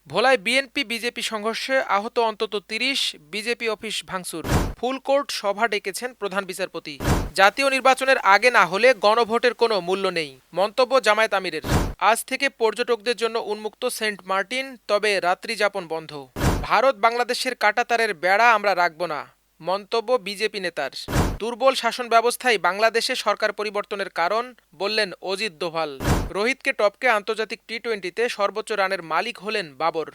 ভোলায় BNP BJP সংঘর্ষে আহত অন্তত ৩০, বিজেপি অফিস ভাঙচুর। ফুল কোর্ট সভা ডেকেছেন প্রধান বিচারপতি। জাতীয় নির্বাচনের আগে না হলে গণভোটের কোনো মূল্য নেই, মন্তব্য জামায়াত আমিরের। আজ থেকে পর্যটকদের জন্য উন্মুক্ত সেন্ট মার্টিন, তবে রাত্রিযাপন বন্ধ। ভারত বাংলাদেশের কাঁটাতারের বেড়া আমরা রাখব না, মন্তব্য বিজেপি নেতার। দুর্বল শাসন ব্যবস্থাই বাংলাদেশে সরকার পরিবর্তনের কারণ, বললেন অজিত দোভাল। রোহিতকে টপকে আন্তর্জাতিক টি-20তে সর্বোচ্চ রানের মালিক হলেন বাবর।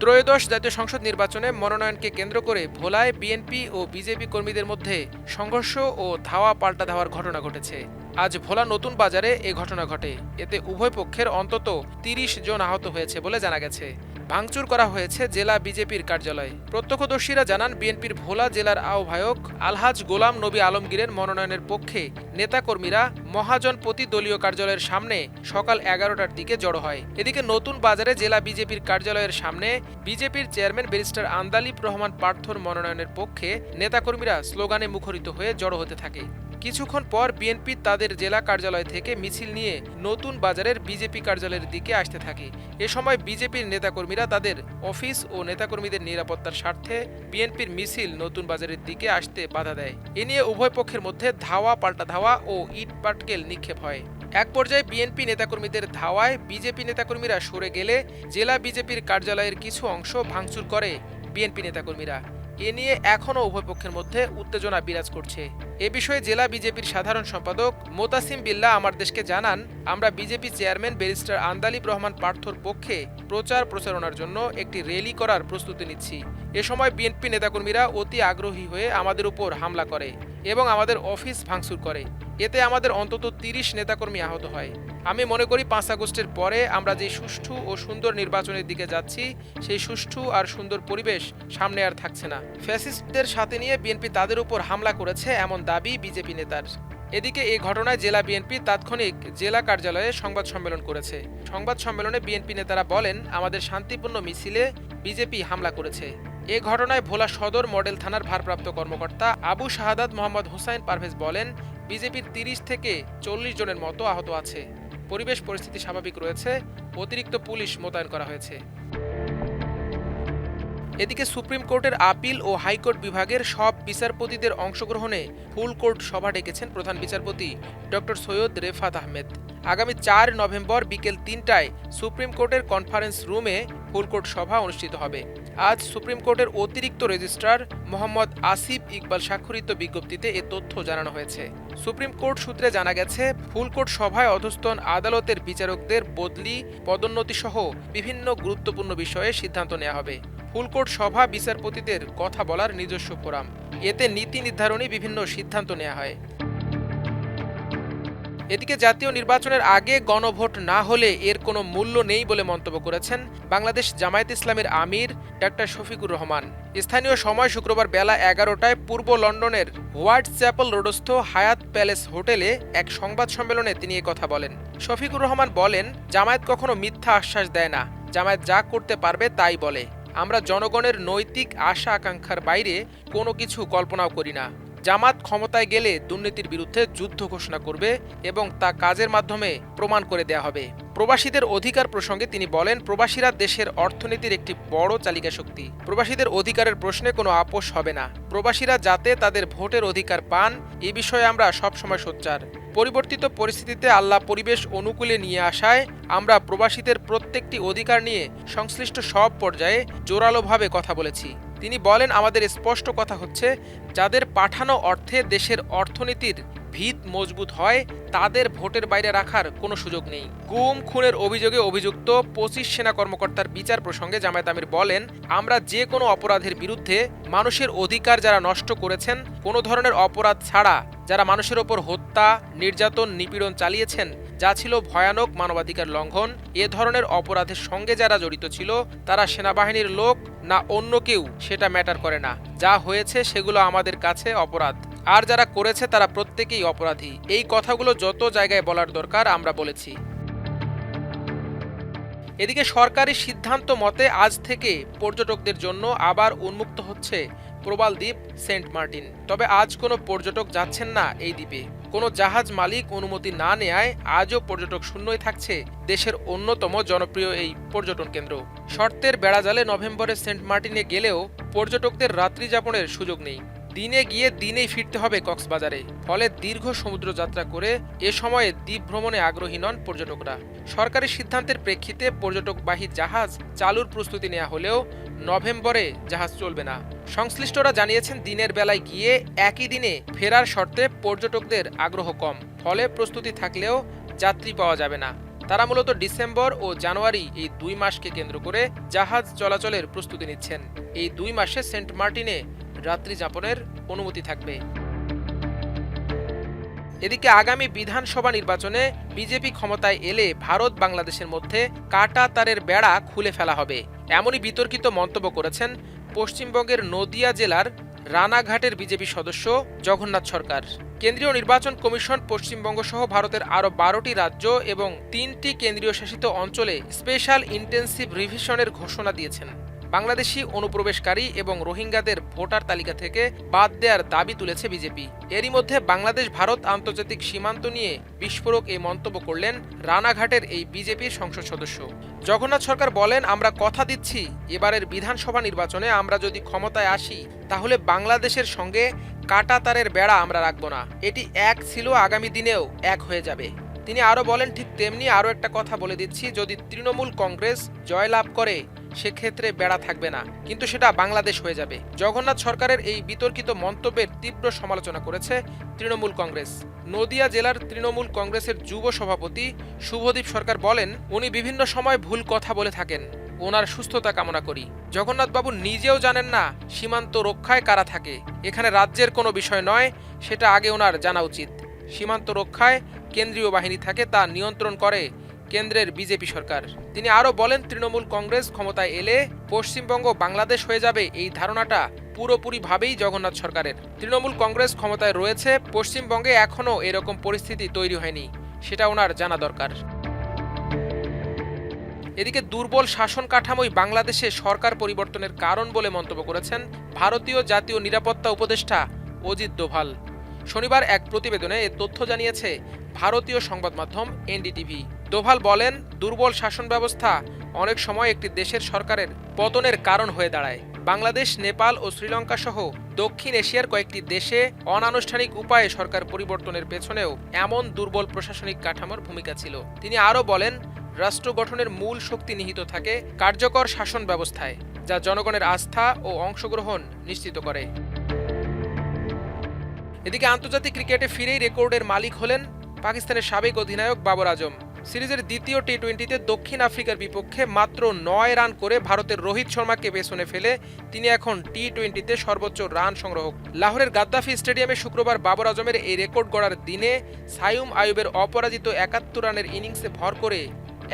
ত্রয়োদশ জাতীয় সংসদ নির্বাচনে মনোনয়নকে কেন্দ্র করে ভোলায় বিএনপি ও বিজেপি কর্মীদের মধ্যে সংঘর্ষ ও ধাওয়া পাল্টা ধাওয়ার ঘটনা ঘটেছে। আজ ভোলা নতুন বাজারে এ ঘটনা ঘটে। এতে উভয় পক্ষের অন্তত ৩০ জন আহত হয়েছে বলে জানা গেছে। ভাঙচুর করা হয়েছে জেলা বিজেপির কার্যালয়। প্রত্যক্ষদর্শীরা জানান, বিএনপির ভোলা জেলার আহ্বায়ক আলহাজ গোলাম নবী আলমগীরের মনোনয়নের পক্ষে নেতাকর্মীরা মহাজনপতি দলীয় কার্যালয়ের সামনে সকাল ১১টার দিকে জড়ো হয়। এদিকে নতুন বাজারে জেলা বিজেপির কার্যালয়ের সামনে বিজেপির চেয়ারম্যান ব্যারিস্টার আন্দালিব রহমান পার্থর মনোনয়নের পক্ষে নেতাকর্মীরা স্লোগানে মুখরিত হয়ে জড়ো হতে থাকে। কিছুক্ষণ পর বিএনপি তাদের জেলা কার্যালয় থেকে মিছিল নিয়ে নতুন বাজারের বিজেপি কার্যালয়ের দিকে আসতে থাকে। এ সময় বিজেপির নেতাকর্মীরা তাদের অফিস ও নেতাকর্মীদের নিরাপত্তার স্বার্থে বিএনপির মিছিল নতুন বাজারের দিকে আসতে বাধা দেয়। এ নিয়ে উভয় পক্ষের মধ্যে ধাওয়া পাল্টা ধাওয়া ও ইট পাটকেল নিক্ষেপ হয়। এক পর্যায়ে বিএনপি নেতাকর্মীদের ধাওয়ায় বিজেপি নেতাকর্মীরা সরে গেলে জেলা বিজেপির কার্যালয়ের কিছু অংশ ভাঙচুর করে বিএনপি নেতাকর্মীরা। এ নিয়ে এখনও উভয় পক্ষের মধ্যে উত্তেজনা বিরাজ করছে। এ বিষয়ে জেলা বিজেপির সাধারণ সম্পাদক মোতাসিম বিল্লাহ আমার দেশকে জানান, আমরা BJP chairman barrister Andalib Rahman পার্থর পক্ষে প্রচার প্রচারণার জন্য একটি র্যালি করার প্রস্তুতি নিচ্ছি। এ সময় বিএনপি নেতাকর্মীরা অতি আগ্রহী হয়ে আমাদের উপর হামলা করে এবং আমাদের অফিস ভাঙচুর করে। এতে আমাদের অন্তত ৩০ নেতাকর্মী আহত হয়। আমি মনে করি ৫ আগস্টের পরে আমরা যে সুষ্ঠু ও সুন্দর নির্বাচনের দিকে যাচ্ছি, সেই সুষ্ঠু আর সুন্দর পরিবেশ সামনে আর থাকছে না। ফ্যাসিস্টদের সাথে নিয়ে বিএনপি তাদের উপর হামলা করেছে, এমন দাবি বিজেপি নেতার। এদিকে এই ঘটনায় জেলা বিএনপি তাৎক্ষণিক জেলা কার্যালয়ে সংবাদ সম্মেলন করেছে। সংবাদ সম্মেলনে বিএনপি নেতারা বলেন, আমাদের শান্তিপূর্ণ মিছিলে বিজেপি হামলা করেছে। এ ঘটনায় ভোলা সদর মডেল থানার ভারপ্রাপ্ত কর্মকর্তা আবু শাহাদাত মোহাম্মদ হুসাইন পারভেজ বলেন, বিজেপির ৩০ থেকে ৪০ জনের মতো আহত আছে। পরিবেশ পরিস্থিতি স্বাভাবিক রয়েছে, অতিরিক্ত পুলিশ মোতায়েন করা হয়েছে। এদিকে সুপ্রিম কোর্টের আপিল ও হাইকোর্ট বিভাগের সব বিচারপতিদের অংশগ্রহণে ফুল কোর্ট সভা ডেকেছেন প্রধান বিচারপতি ডক্টর সৈয়দ রেফাত আহমেদ। আগামী ৪ নভেম্বর বিকেল ৩টায় সুপ্রিম কোর্টের কনফারেন্স রুমে ফুল কোর্ট সভা অনুষ্ঠিত হবে। আজ সুপ্রিম কোর্টের অতিরিক্ত রেজিস্ট্রার মোহাম্মদ আসিফ ইকবাল স্বাক্ষরিত বিজ্ঞপ্তিতে এ তথ্য জানানো হয়েছে। সুপ্রিম কোর্ট সূত্রে জানা গেছে, ফুল কোর্ট সভায় অধস্তন আদালতের বিচারকদের বদলি, পদোন্নতি সহ বিভিন্ন গুরুত্বপূর্ণ বিষয়ে সিদ্ধান্ত নেওয়া হবে। ফুলকোর্ট সভা বিচারপতিদের কথা বলার নিজস্ব ফোরাম। এতে নীতি নির্ধারণী বিভিন্ন সিদ্ধান্ত নেওয়া হয়। এদিকে জাতীয় নির্বাচনের আগে গণভোট না হলে এর কোনো মূল্য নেই বলে মন্তব্য করেছেন বাংলাদেশ জামায়াত ইসলামীর আমির ডাক্তার শফিকুর রহমান। স্থানীয় সময় শুক্রবার বেলা ১১টায় পূর্ব লন্ডনের হোয়াইট চ্যাপেল রোডস্থ হায়াত প্যালেস হোটেলে এক সংবাদ সম্মেলনে তিনি কথা বলেন। শফিকুর রহমান বলেন, জামায়াত কখনো মিথ্যা আশ্বাস দেয় না, জামায়াত যা করতে পারবে তাই বলে। আমরা জনগণের নৈতিক আশা আকাঙ্ক্ষার বাইরে কোনো কিছু কল্পনাও করি না। জামাত ক্ষমতায় গেলে দুর্নীতির বিরুদ্ধে যুদ্ধ ঘোষণা করবে এবং তা কাজের মাধ্যমে প্রমাণ করে দেয়া হবে। প্রবাসীদের অধিকার প্রসঙ্গে তিনি বলেন, প্রবাসীরা দেশের অর্থনীতির একটি বড় চালিকা শক্তি। প্রবাসীদের অধিকারের প্রশ্নে কোনো আপোষ হবে না। প্রবাসীরা যাতে তাদের ভোটের অধিকার পান, এ বিষয়ে আমরা সবসময় সোচ্চার। পরিবর্তিত পরিস্থিতিতে আল্লাহ পরিবেশ অনুকূলে নিয়ে আসায় আমরা প্রবাসীদের প্রত্যেকটি অধিকার নিয়ে সংশ্লিষ্ট সব পর্যায়ে জোরালোভাবে কথা বলেছি। তিনি বলেন, আমাদের স্পষ্ট কথা হচ্ছে, যাদের পাঠানো অর্থে দেশের অর্থনীতির ভিত মজবুত হয় তাদের ভোটের বাইরে রাখার কোনো সুযোগ নেই। গুম খুনের অভিযোগে অভিযুক্ত ২৫ সেনা কর্মকর্তার বিচার প্রসঙ্গে জামায়াত আমির বলেন, আমরা যে কোনো অপরাধের বিরুদ্ধে মানুষের অধিকার যারা নষ্ট করেছেন, কোনো ধরনের অপরাধ ছাড়া যারা মানুষের ওপর হত্যা, নির্যাতন, নিপীড়ন চালিয়েছেন, যা ছিল ভয়ানক মানবাধিকার লঙ্ঘন, এ ধরনের অপরাধের সঙ্গে যারা জড়িত ছিল তারা সেনাবাহিনীর লোক না অন্য কেউ সেটা ম্যাটার করে না। যা হয়েছে সেগুলো আমাদের কাছে অপরাধ, আর যারা করেছে তারা প্রত্যেকেই অপরাধী। এই কথাগুলো যত জায়গায় বলার দরকার আমরা বলেছি। এদিকে সরকারি সিদ্ধান্ত মতে আজ থেকে পর্যটকদের জন্য আবার উন্মুক্ত হচ্ছে প্রবাল দ্বীপ সেন্ট মার্টিন। তবে আজ কোনো পর্যটক যাচ্ছেন না এই দ্বীপে। কোনো জাহাজ মালিক অনুমতি না নেয়ায় আজও পর্যটক শূন্যই থাকছে দেশের অন্যতম জনপ্রিয় এই পর্যটন কেন্দ্র। শর্তের বেড়াজালে নভেম্বরে সেন্ট মার্টিনে গেলেও পর্যটকদের রাত্রি যাপনের সুযোগ নেই। দিনে গিয়ে দিনেই ফিরতে হবে কক্সবাজারে। ফলে দীর্ঘ সমুদ্র যাত্রা করে এ সময়ে দ্বীপ ভ্রমণে আগ্রহী নন পর্যটকরা। সরকারি সিদ্ধান্তের প্রেক্ষিতে পর্যটকবাহী জাহাজ চালুর প্রস্তুতি নেওয়া হলেও নভেম্বরে জাহাজ চলবে না। সংশ্লিষ্টরা জানিয়েছেন দিনের বেলায় গিয়ে একই দিনে ফেরার শর্তে পর্যটকদের আগ্রহ কম। ফলে প্রস্তুতি থাকলেও যাত্রী পাওয়া যাবে না। তারা মূলত ডিসেম্বর ও জানুয়ারি এই 2 মাসকে কেন্দ্র করে জাহাজ চলাচলের প্রস্তুতি নিচ্ছেন। এই 2 মাসে সেন্ট মার্টিনে রাত্রি যাপনের অনুমতি থাকবে। এদিকে আগামী বিধানসভা নির্বাচনে বিজেপি ক্ষমতায় এলে ভারত বাংলাদেশের মধ্যে কাটা তারের বেড়া খুলে ফেলা হবে, এমনই বিতর্কিত মন্তব্য করেছেন পশ্চিমবঙ্গের নদিয়া জেলার রানাঘাটের বিজেপি সদস্য জগন্নাথ সরকার। কেন্দ্রীয় নির্বাচন কমিশন পশ্চিমবঙ্গ সহ ভারতের আরও 12টি রাজ্য এবং 3টি কেন্দ্রীয় শাসিত অঞ্চলে স্পেশাল ইন্টেন্সিভ রিভিশনের ঘোষণা দিয়েছেন। বাংলাদেশি অনুপ্রবেশকারী এবং রোহিঙ্গাদের ভোটার তালিকা থেকে বাদ দেওয়ার দাবি তুলেছে বিজেপি। এরই মধ্যে বাংলাদেশ ভারত আন্তর্জাতিক সীমান্ত নিয়ে বিস্ফোরক এই মন্তব্য করলেন রানাঘাটের এই বিজেপির সংসদ সদস্য। জগন্নাথ সরকার বলেন, আমরা কথা দিচ্ছি এবারের বিধানসভা নির্বাচনে আমরা যদি ক্ষমতায় আসি তাহলে বাংলাদেশের সঙ্গে কাটা তারের বেড়া আমরা রাখব না। এটি এক ছিল, আগামী দিনেও এক হয়ে যাবে। তিনি আরও বলেন, ঠিক তেমনি আরও একটা কথা বলে দিচ্ছি, যদি তৃণমূল কংগ্রেস জয়লাভ করে সেক্ষেত্রে বেড়া থাকবে না, কিন্তু সেটা বাংলাদেশ হয়ে যাবে। জগন্নাথ সরকারের এই বিতর্কিত মন্তব্যের তীব্র সমালোচনা করেছে তৃণমূল কংগ্রেস। নদিয়া জেলার তৃণমূল কংগ্রেসের যুব সভাপতি শুভদীপ সরকার বলেন, উনি বিভিন্ন সময় ভুল কথা বলে থাকেন, ওনার সুস্থতা কামনা করি। জগন্নাথবাবু নিজেও জানেন না সীমান্ত রক্ষায় কারা থাকে। এখানে রাজ্যের কোনো বিষয় নয়, সেটা আগে ওনার জানা উচিত। সীমান্ত রক্ষায় কেন্দ্রীয় বাহিনী থাকে, তা নিয়ন্ত্রণ করে কেন্দ্রের বিজেপি সরকার। তিনি আরও বলেন, তৃণমূল কংগ্রেস ক্ষমতায় এলে পশ্চিমবঙ্গ বাংলাদেশ হয়ে যাবে, এই ধারণাটা পুরোপুরিভাবেই জগন্নাথ সরকারের। তৃণমূল কংগ্রেস ক্ষমতায় রয়েছে, পশ্চিমবঙ্গে এখনও এরকম পরিস্থিতি তৈরি হয়নি, সেটা ওনার জানা দরকার। এদিকে দুর্বল শাসন কাঠামোই বাংলাদেশে সরকার পরিবর্তনের কারণ বলে মন্তব্য করেছেন ভারতীয় জাতীয় নিরাপত্তা উপদেষ্টা অজিত দোভাল। শনিবার এক প্রতিবেদনে এ তথ্য জানিয়েছে ভারতীয় সংবাদ মাধ্যম এনডিটিভি। দোভাল বলেন, দুর্বল শাসন ব্যবস্থা অনেক সময় একটি দেশের সরকারের পতনের কারণ হয়ে দাঁড়ায়। বাংলাদেশ, নেপাল ও শ্রীলঙ্কা সহ দক্ষিণ এশিয়ার কয়েকটি দেশে অনানুষ্ঠানিক উপায়ে সরকার পরিবর্তনের পেছনেও এমন দুর্বল প্রশাসনিক কাঠামোর ভূমিকা ছিল। তিনি আরও বলেন, রাষ্ট্র গঠনের মূল শক্তি নিহিত থাকে কার্যকর শাসন ব্যবস্থায়, যা জনগণের আস্থা ও অংশগ্রহণ নিশ্চিত করে। এদিকে আন্তর্জাতিক ক্রিকেটে ফিরেই রেকর্ডের মালিক হলেন পাকিস্তানের সাবেক অধিনায়ক বাবর আজম। সিরিজের দ্বিতীয় টি-20তে দক্ষিণ আফ্রিকার বিপক্ষে মাত্র 9 রান করে ভারতের রোহিত শর্মাকে পেছনে ফেলে তিনি এখন টি-20তে সর্বোচ্চ রান সংগ্রাহক। লাহোরের গাদ্দাফি স্টেডিয়ামে শুক্রবার বাবর আজমের এই রেকর্ড গড়ার দিনে সাইম আইয়ুবের অপরাজিত 71 রানের ইনিংসে ভর করে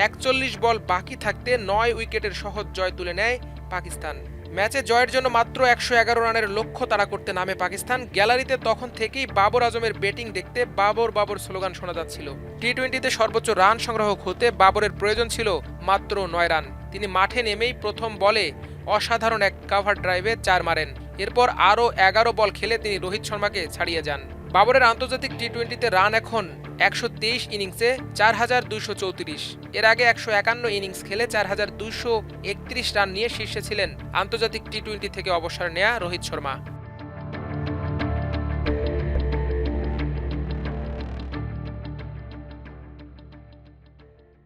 41 বল বাকি থাকতে 9 উইকেটের সহজ জয় তুলে নেয় পাকিস্তান। ম্যাচে জয়ের জন্য মাত্র 111 রানের লক্ষ্য তাড়া করতে নামে পাকিস্তান। গ্যালারিতে তখন থেকেই বাবর আজমের ব্যাটিং দেখতে বাবর বাবর স্লোগান শোনা যাচ্ছিল। টি-20তে সর্বোচ্চ রান সংগ্রাহক হতে বাবরের প্রয়োজন ছিল মাত্র 9 রান। তিনি মাঠে নেমেই প্রথম বলে অসাধারণ এক কাভার ড্রাইভে 4 মারেন। এরপর আরও 11 বল খেলে তিনি রোহিত শর্মাকে ছাড়িয়ে যান। বাবরের আন্তর্জাতিক টি-20তে রান এখন 123 ইনিংসে 4234। এর আগে 151 ইনিংস খেলে 4231 রান নিয়ে শীর্ষে ছিলেন আন্তর্জাতিক টি-20 থেকে অবসর নেয়া রোহিত শর্মা।